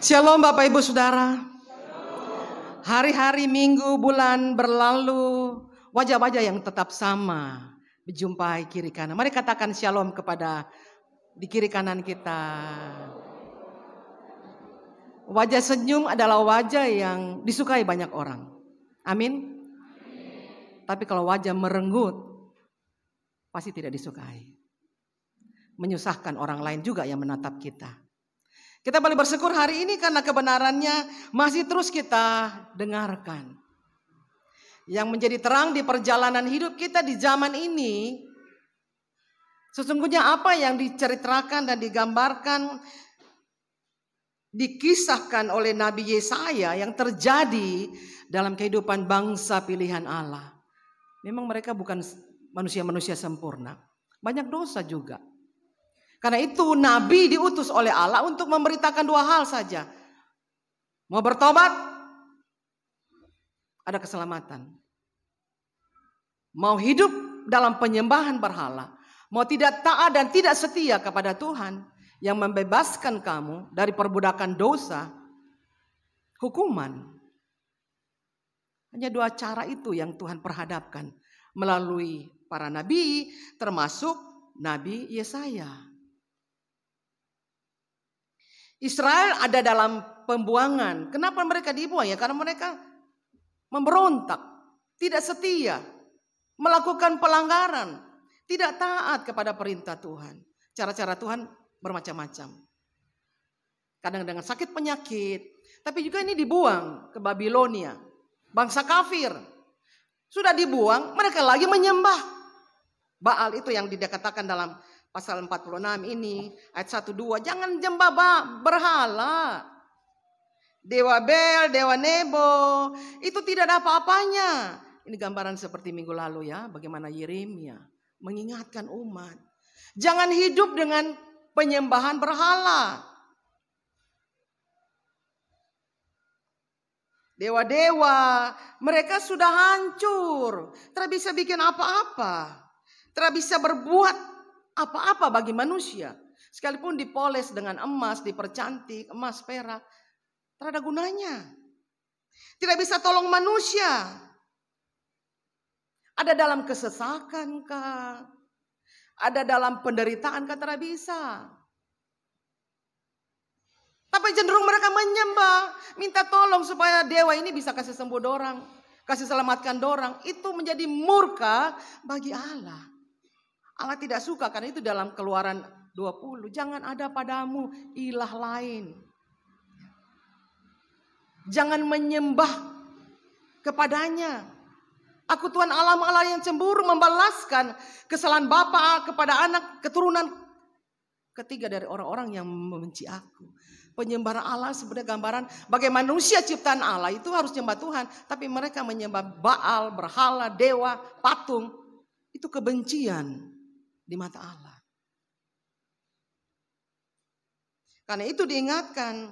Shalom Bapak Ibu Saudara. Hari-hari, minggu, bulan berlalu, wajah-wajah yang tetap sama berjumpai kiri kanan. Mari katakan shalom kepada di kiri kanan kita. Wajah senyum adalah wajah yang disukai banyak orang. Amin. Tapi kalau wajah merenggut, pasti tidak disukai. Menyusahkan orang lain juga yang menatap kita. Kita boleh bersyukur hari ini karena kebenarannya masih terus kita dengarkan. Yang menjadi terang di perjalanan hidup kita di zaman ini, sesungguhnya apa yang diceritakan dan digambarkan, dikisahkan oleh Nabi Yesaya yang terjadi dalam kehidupan bangsa pilihan Allah. Memang mereka bukan manusia-manusia sempurna, banyak dosa juga. Karena itu Nabi diutus oleh Allah untuk memberitakan dua hal saja. Mau bertobat, ada keselamatan. Mau hidup dalam penyembahan berhala, mau tidak taat dan tidak setia kepada Tuhan yang membebaskan kamu dari perbudakan dosa, hukuman. Hanya dua cara itu yang Tuhan perhadapkan melalui para nabi, termasuk Nabi Yesaya. Israel ada dalam pembuangan. Kenapa mereka dibuang? Ya karena mereka memberontak, tidak setia, melakukan pelanggaran, tidak taat kepada perintah Tuhan. Cara-cara Tuhan bermacam-macam. Kadang dengan sakit penyakit, tapi juga ini dibuang ke Babilonia. Bangsa kafir. Sudah dibuang, mereka lagi menyembah Baal. Itu yang dikatakan dalam pasal 46 ini, ayat 1-2, jangan jembah berhala. Dewa Bel, Dewa Nebo, itu tidak ada apa-apanya. Ini gambaran seperti minggu lalu ya, bagaimana Yeremia mengingatkan umat. Jangan hidup dengan penyembahan berhala. Dewa-dewa, mereka sudah hancur. Tidak bisa bikin apa-apa. Tidak bisa berbuat apa-apa bagi manusia. Sekalipun dipoles dengan emas, dipercantik, emas, perak, tidak ada gunanya. Tidak bisa tolong manusia. Ada dalam kesesakan kah? Ada dalam penderitaan kah? Tidak bisa. Tapi cenderung mereka menyembah, minta tolong supaya dewa ini bisa kasih sembuh dorang, kasih selamatkan dorang. Itu menjadi murka bagi Allah. Allah tidak suka, karena itu dalam Keluaran 20. Jangan ada padamu ilah lain. Jangan menyembah kepadanya. Aku Tuhan Allah yang cemburu, membalaskan kesalahan bapa kepada anak, keturunan ketiga dari orang-orang yang membenci aku. Penyembahan Allah sebenarnya gambaran bagaimana manusia ciptaan Allah itu harus menyembah Tuhan. Tapi mereka menyembah Baal, berhala, dewa, patung. Itu kebencian di mata Allah. Karena itu diingatkan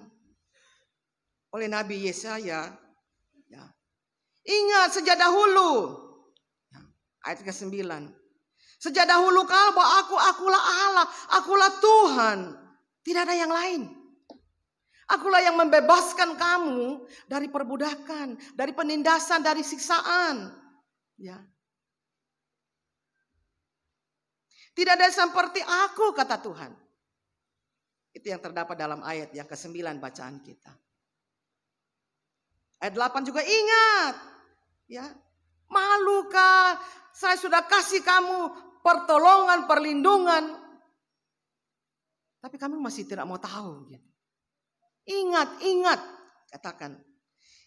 oleh Nabi Yesaya. Ya. Ingat sejak dahulu. Ya, ayat ke-9. Sejak dahulu kala bahwa akulah Allah, akulah Tuhan. Tidak ada yang lain. Akulah yang membebaskan kamu dari perbudakan, dari penindasan, dari siksaan. Ya. Tidak ada seperti aku, kata Tuhan. Itu yang terdapat dalam ayat yang ke-9 bacaan kita. Ayat 8 juga ingat. Ya, malukah saya sudah kasih kamu pertolongan, perlindungan. Tapi kamu masih tidak mau tahu. Gitu. Ingat, katakan.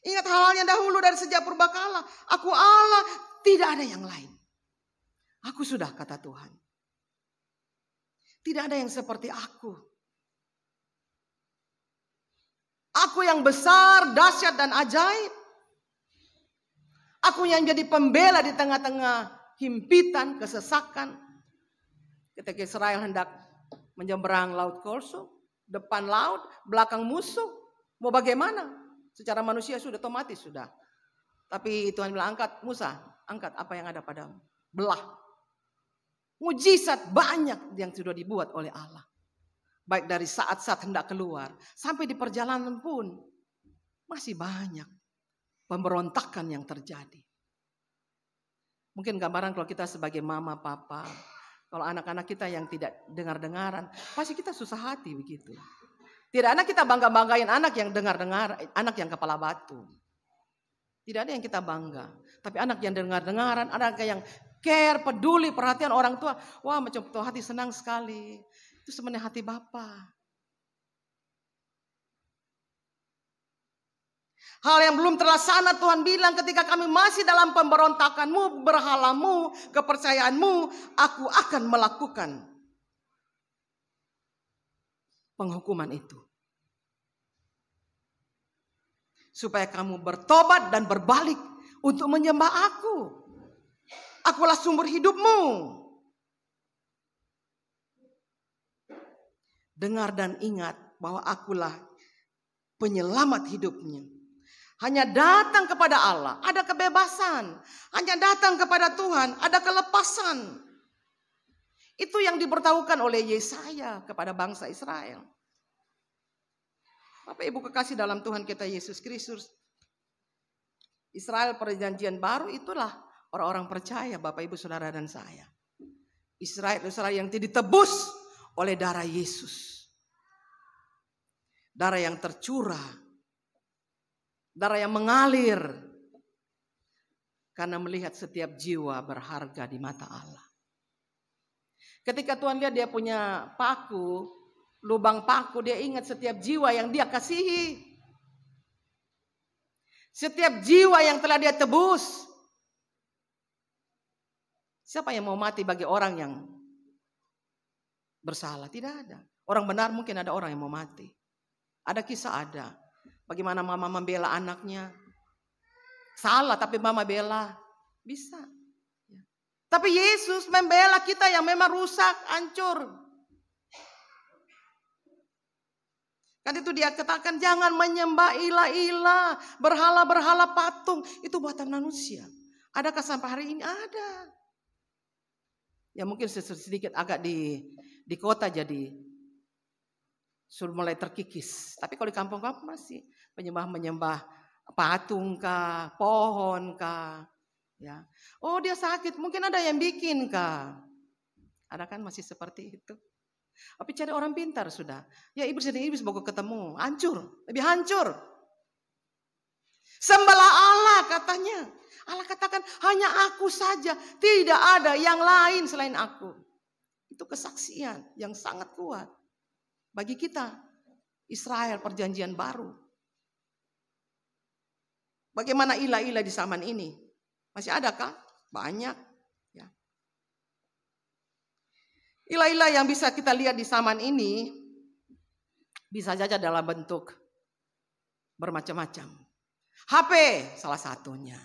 Ingat hal-hal yang dahulu dari sejak purbakala. Aku Allah, tidak ada yang lain. Aku sudah, kata Tuhan. Tidak ada yang seperti aku. Aku yang besar, dahsyat dan ajaib. Aku yang jadi pembela di tengah-tengah himpitan, kesesakan. Ketika Israel hendak menyeberang Laut Korso, depan laut, belakang musuh. Mau bagaimana? Secara manusia sudah otomatis sudah. Tapi Tuhan bilang, angkat Musa, angkat apa yang ada padamu. Belah. Mujizat banyak yang sudah dibuat oleh Allah. Baik dari saat-saat hendak keluar, sampai di perjalanan pun masih banyak pemberontakan yang terjadi. Mungkin gambaran kalau kita sebagai mama, papa, kalau anak-anak kita yang tidak dengar-dengaran, pasti kita susah hati begitu. Tidak ada kita bangga-banggain anak yang dengar-dengar, anak yang kepala batu. Tidak ada yang kita bangga. Tapi anak yang dengar-dengaran, anak yang care, peduli, perhatian orang tua. Wah, macam tuh hati senang sekali. Itu sebenarnya hati Bapa. Hal yang belum terlaksana Tuhan bilang ketika kami masih dalam pemberontakanmu, berhalamu, kepercayaanmu, aku akan melakukan penghukuman itu. Supaya kamu bertobat dan berbalik untuk menyembah aku. Akulah sumber hidupmu. Dengar dan ingat bahwa akulah penyelamat hidupnya. Hanya datang kepada Allah, ada kebebasan. Hanya datang kepada Tuhan, ada kelepasan. Itu yang diberitahukan oleh Yesaya kepada bangsa Israel. Bapak Ibu kekasih dalam Tuhan kita Yesus Kristus. Israel perjanjian baru itulah orang-orang percaya Bapak Ibu Saudara dan saya. Israel yang ditebus oleh darah Yesus. Darah yang tercurah. Darah yang mengalir. Karena melihat setiap jiwa berharga di mata Allah. Ketika Tuhan lihat dia punya paku, lubang paku, dia ingat setiap jiwa yang dia kasihi. Setiap jiwa yang telah dia tebus. Siapa yang mau mati bagi orang yang bersalah? Tidak ada. Orang benar mungkin ada orang yang mau mati. Ada kisah ada. Bagaimana mama membela anaknya. Salah tapi mama bela. Bisa. Tapi Yesus membela kita yang memang rusak, hancur. Kan itu dia katakan jangan menyembah ilah-ilah, berhala-berhala patung. Itu buatan manusia. Adakah sampai hari ini? Ada. Ya mungkin sedikit agak di kota jadi sudah mulai terkikis. Tapi kalau di kampung-kampung masih menyembah patung kah, pohon kah. Ya. Oh dia sakit, mungkin ada yang bikin kah. Ada kan masih seperti itu. Tapi cari orang pintar sudah. Ya iblis baru ketemu. Hancur. Lebih hancur. Sembahlah Allah katanya. Allah katakan hanya aku saja. Tidak ada yang lain selain aku. Itu kesaksian yang sangat kuat. Bagi kita. Israel perjanjian baru. Bagaimana ilah-ilah di zaman ini? Masih adakah? Banyak. Ilah-ilah yang bisa kita lihat di zaman ini bisa saja dalam bentuk bermacam-macam. HP salah satunya.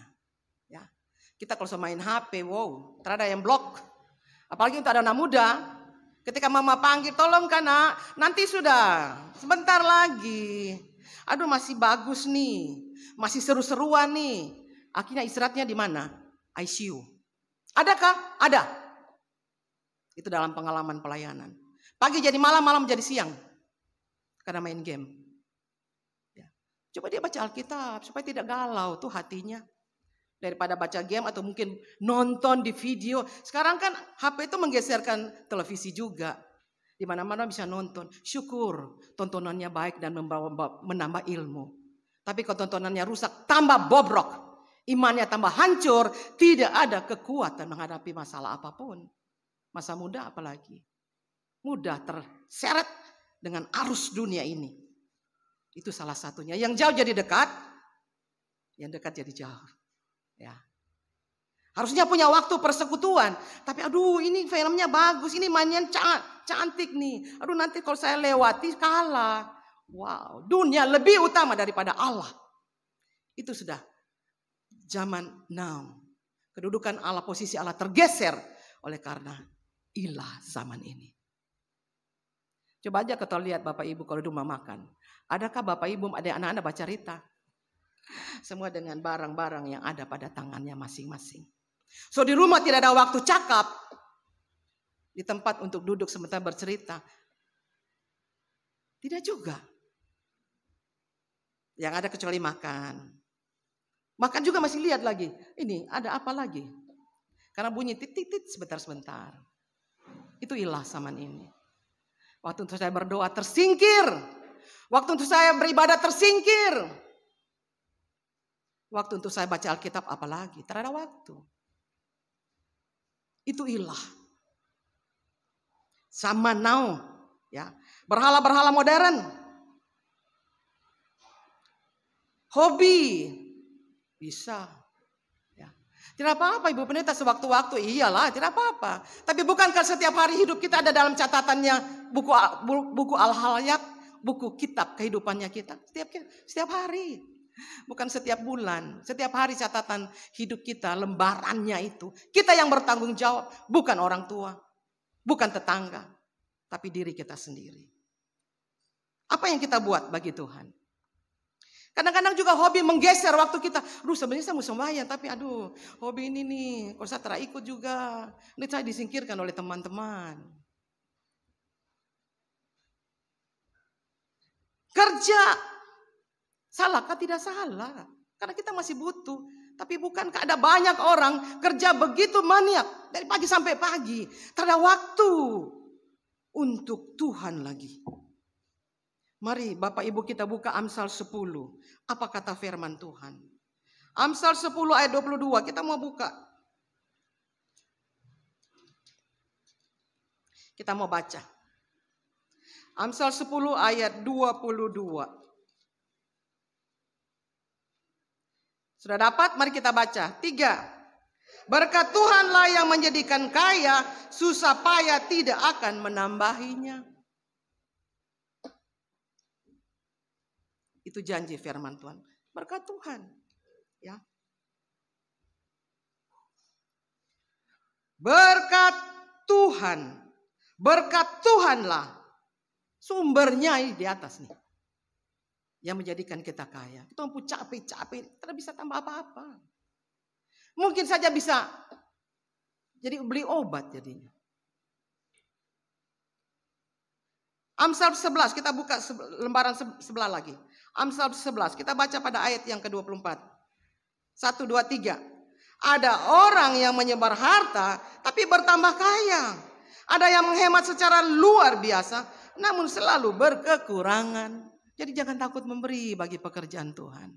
Ya. Kita kalau main HP, wow, terada yang blok. Apalagi untuk anak muda, ketika mama panggil, tolong kan nak, nanti sudah, sebentar lagi. Aduh masih bagus nih, masih seru-seruan nih. Akhirnya istirahatnya di mana? ICU. Adakah? Ada. Itu dalam pengalaman pelayanan. Pagi jadi malam, malam jadi siang. Karena main game. Ya. Coba dia baca Alkitab supaya tidak galau tuh hatinya. Daripada baca game atau mungkin nonton di video. Sekarang kan HP itu menggeserkan televisi juga. Di mana-mana bisa nonton. Syukur tontonannya baik dan menambah ilmu. Tapi kalau tontonannya rusak, tambah bobrok. Imannya tambah hancur. Tidak ada kekuatan menghadapi masalah apapun. Masa muda apalagi. Mudah terseret dengan arus dunia ini. Itu salah satunya. Yang jauh jadi dekat. Yang dekat jadi jauh. Ya. Harusnya punya waktu persekutuan. Tapi aduh ini filmnya bagus. Ini mainnya cantik nih. Aduh nanti kalau saya lewati kalah. Wow. Dunia lebih utama daripada Allah. Itu sudah zaman now. Kedudukan Allah, posisi Allah tergeser. Oleh karena ilah zaman ini. Coba aja kita lihat Bapak Ibu kalau di rumah makan. Adakah Bapak Ibu ada anak-anak baca cerita? Semua dengan barang-barang yang ada pada tangannya masing-masing. So di rumah tidak ada waktu cakap. Di tempat untuk duduk sebentar bercerita. Tidak juga. Yang ada kecuali makan. Makan juga masih lihat lagi. Ini ada apa lagi? Karena bunyi titit sebentar-sebentar. Itu ilah zaman ini. Waktu untuk saya berdoa tersingkir. Waktu untuk saya beribadah tersingkir. Waktu untuk saya baca Alkitab apalagi. Tak ada waktu. Itu ilah. Zaman now. Ya. Berhala-berhala modern. Hobi. Bisa. Ya. Tidak apa-apa Ibu Pendeta sewaktu-waktu. Iyalah tidak apa-apa. Tapi bukankah setiap hari hidup kita ada dalam catatannya buku Al-Hayat. Buku kitab kehidupannya kita. Setiap hari. Bukan setiap bulan. Setiap hari catatan hidup kita. Lembarannya itu. Kita yang bertanggung jawab. Bukan orang tua. Bukan tetangga. Tapi diri kita sendiri. Apa yang kita buat bagi Tuhan? Kadang-kadang juga hobi menggeser waktu kita. Aduh sebenarnya saya mau sembahyang. Tapi aduh hobi ini nih. Kalau saya terikut juga. Ini saya disingkirkan oleh teman-teman. Kerja. Salahkah? Tidak salah. Karena kita masih butuh. Tapi bukankah ada banyak orang kerja begitu maniak. Dari pagi sampai pagi. Tak ada waktu untuk Tuhan lagi. Mari Bapak Ibu kita buka Amsal 10. Apa kata firman Tuhan? Amsal 10 ayat 22. Kita mau buka. Kita mau baca. Amsal 10 ayat 22. Sudah dapat? Mari kita baca. 3. Berkat Tuhanlah yang menjadikan kaya, susah payah tidak akan menambahinya. Itu janji firman Tuhan. Berkat Tuhan. Ya. Berkat Tuhan. Berkat Tuhanlah. Sumbernya di atas nih. Yang menjadikan kita kaya. Kita mampu capek-capek. Tidak bisa tambah apa-apa. Mungkin saja bisa. Jadi beli obat jadinya. Amsal 11. Kita buka lembaran sebelah lagi. Amsal 11. Kita baca pada ayat yang ke-24. 1, 2, 3. Ada orang yang menyebar harta. Tapi bertambah kaya. Ada yang menghemat secara luar biasa. Namun selalu berkekurangan. Jadi jangan takut memberi bagi pekerjaan Tuhan.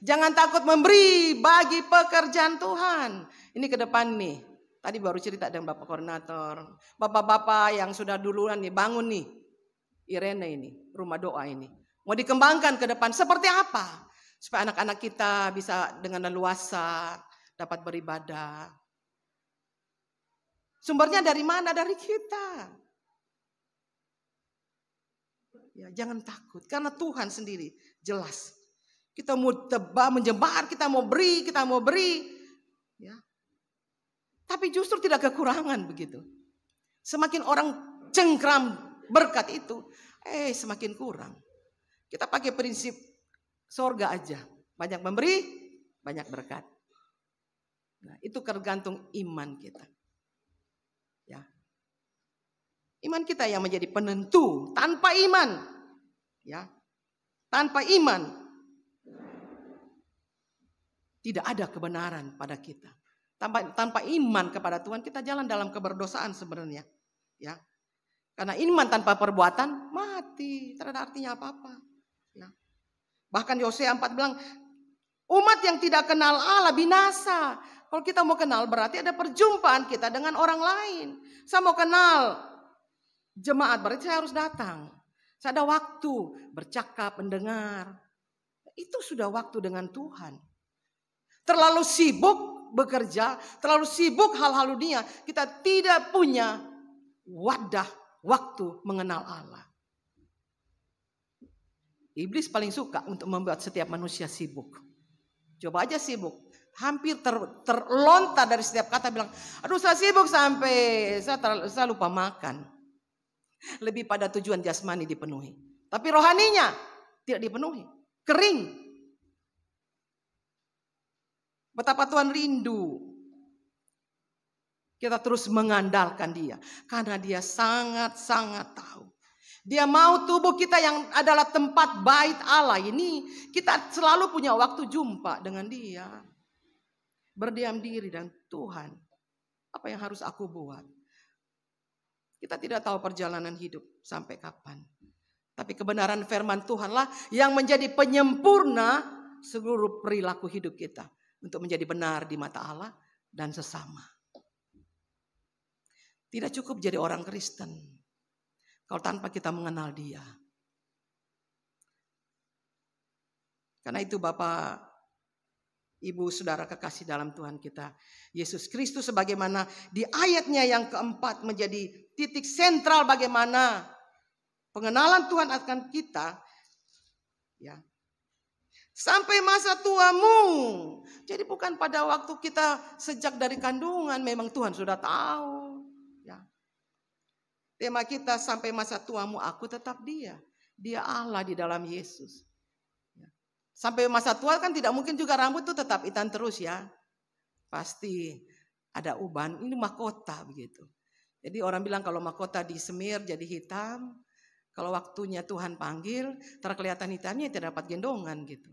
Jangan takut memberi bagi pekerjaan Tuhan. Ini ke depan nih. Tadi baru cerita dengan Bapak Koordinator. Bapak-bapak yang sudah duluan nih bangun nih. Irene ini, rumah doa ini. Mau dikembangkan ke depan seperti apa? Supaya anak-anak kita bisa dengan leluasa dapat beribadah. Sumbernya dari mana? Dari kita. Ya, jangan takut karena Tuhan sendiri jelas. Kita mau tebak, menyebar, kita mau beri, ya. Tapi justru tidak kekurangan begitu. Semakin orang cengkram berkat itu, semakin kurang. Kita pakai prinsip sorga aja, banyak memberi, banyak berkat. Nah, itu tergantung iman kita. Ya. Iman kita yang menjadi penentu. Tanpa iman, ya, tanpa iman tidak ada kebenaran pada kita. Tanpa iman kepada Tuhan kita jalan dalam keberdosaan sebenarnya, ya. Karena iman tanpa perbuatan mati, tidak ada artinya apa-apa. Ya. Bahkan Yosea 4 bilang, umat yang tidak kenal Allah binasa. Kalau kita mau kenal berarti ada perjumpaan kita dengan orang lain. Saya mau kenal jemaat berarti saya harus datang. Saya ada waktu bercakap, mendengar. Itu sudah waktu dengan Tuhan. Terlalu sibuk bekerja, terlalu sibuk hal-hal dunia. Kita tidak punya wadah waktu mengenal Allah. Iblis paling suka untuk membuat setiap manusia sibuk. Coba aja sibuk. Hampir terlontar dari setiap kata bilang, aduh saya sibuk sampai saya lupa makan. Lebih pada tujuan jasmani dipenuhi. Tapi rohaninya tidak dipenuhi. Kering. Betapa Tuhan rindu. Kita terus mengandalkan Dia. Karena Dia sangat-sangat tahu. Dia mau tubuh kita yang adalah tempat bait Allah ini, kita selalu punya waktu jumpa dengan Dia. Berdiam diri dan Tuhan, apa yang harus aku buat? Kita tidak tahu perjalanan hidup sampai kapan. Tapi kebenaran firman Tuhanlah yang menjadi penyempurna seluruh perilaku hidup kita. Untuk menjadi benar di mata Allah dan sesama. Tidak cukup jadi orang Kristen kalau tanpa kita mengenal Dia. Karena itu Bapak, Ibu, Saudara kekasih dalam Tuhan kita, Yesus Kristus sebagaimana di ayatnya yang keempat menjadi titik sentral bagaimana pengenalan Tuhan akan kita, ya. Sampai masa tuamu. Jadi bukan pada waktu kita sejak dari kandungan, memang Tuhan sudah tahu. Ya. Tema kita sampai masa tuamu, aku tetap Dia. Dia Allah di dalam Yesus. Ya. Sampai masa tua kan tidak mungkin juga rambut itu tetap hitam terus ya. Pasti ada uban, ini mahkota begitu. Jadi orang bilang kalau mahkota disemir jadi hitam, kalau waktunya Tuhan panggil, terkelihatan hitamnya tidak dapat gendongan gitu.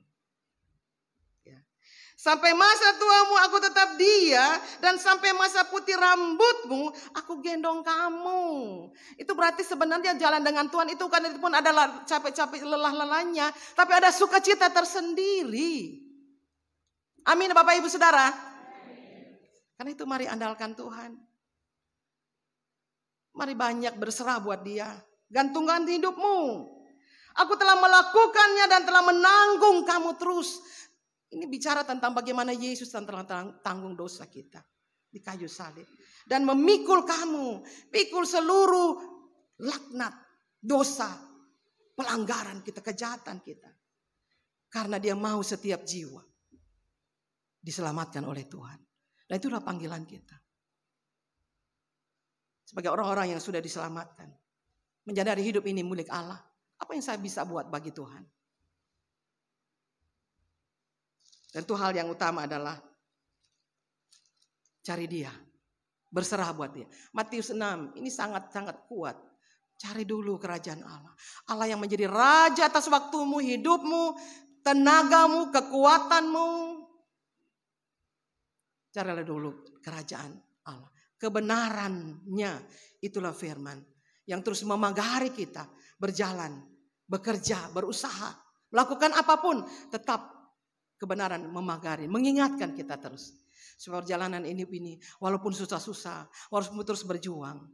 Sampai masa tuamu aku tetap Dia, dan sampai masa putih rambutmu aku gendong kamu. Itu berarti sebenarnya jalan dengan Tuhan itu kan itu pun adalah capek-capek lelah-lelahnya, tapi ada sukacita tersendiri. Amin Bapak Ibu Saudara. Karena itu mari andalkan Tuhan. Mari banyak berserah buat Dia. Gantungkan hidupmu. Aku telah melakukannya dan telah menanggung kamu terus. Ini bicara tentang bagaimana Yesus telah tanggung dosa kita di kayu salib. Dan memikul kamu, pikul seluruh laknat, dosa, pelanggaran kita, kejahatan kita. Karena Dia mau setiap jiwa diselamatkan oleh Tuhan. Dan itulah panggilan kita. Sebagai orang-orang yang sudah diselamatkan. Menyadari hidup ini milik Allah. Apa yang saya bisa buat bagi Tuhan? Tentu hal yang utama adalah cari Dia. Berserah buat Dia. Matius 6 ini sangat-sangat kuat. Cari dulu kerajaan Allah. Allah yang menjadi raja atas waktumu, hidupmu, tenagamu, kekuatanmu. Carilah dulu kerajaan Allah. Kebenarannya itulah firman. Yang terus memagari kita. Berjalan, bekerja, berusaha. Melakukan apapun tetap kebenaran memagari, mengingatkan kita terus. Supaya perjalanan ini walaupun susah-susah, walaupun terus berjuang.